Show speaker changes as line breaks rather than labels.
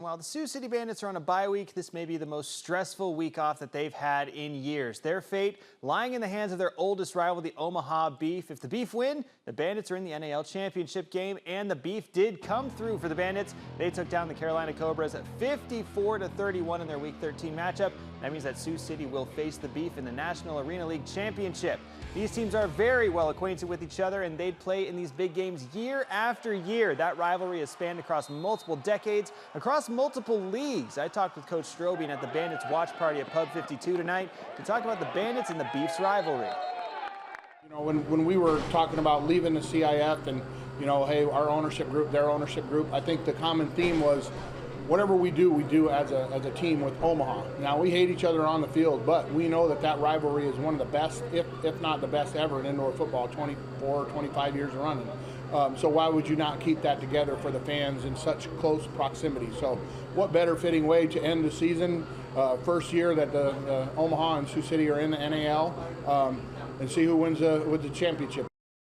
While the Sioux City Bandits are on a bye week, this may be the most stressful week off that they've had in years. Their fate lying in the hands of their oldest rival, the Omaha Beef. If the Beef win, the Bandits are in the NAL Championship game, and the Beef did come through for the Bandits. They took down the Carolina Cobras at 54-31 in their Week 13 matchup. That means that Sioux City will face the Beef in the National Arena League Championship. These teams are very well acquainted with each other, and they'd play in these big games year after year. That rivalry has spanned across multiple decades, across multiple leagues. I talked with Coach Strobing at the Bandits watch party at Pub 52 tonight to talk about the Bandits and the Beef's rivalry.
You know, when we were talking about leaving the CIF and, you know, hey, our ownership group, their ownership group, I think the common theme was whatever we do as a team with Omaha. Now, we hate each other on the field, but we know that rivalry is one of the best, if not the best ever in indoor football, 24, 25 years running. So why would you not keep that together for the fans in such close proximity? So what better fitting way to end the season, first year that the Omaha and Sioux City are in the NAL, and see who wins the championship.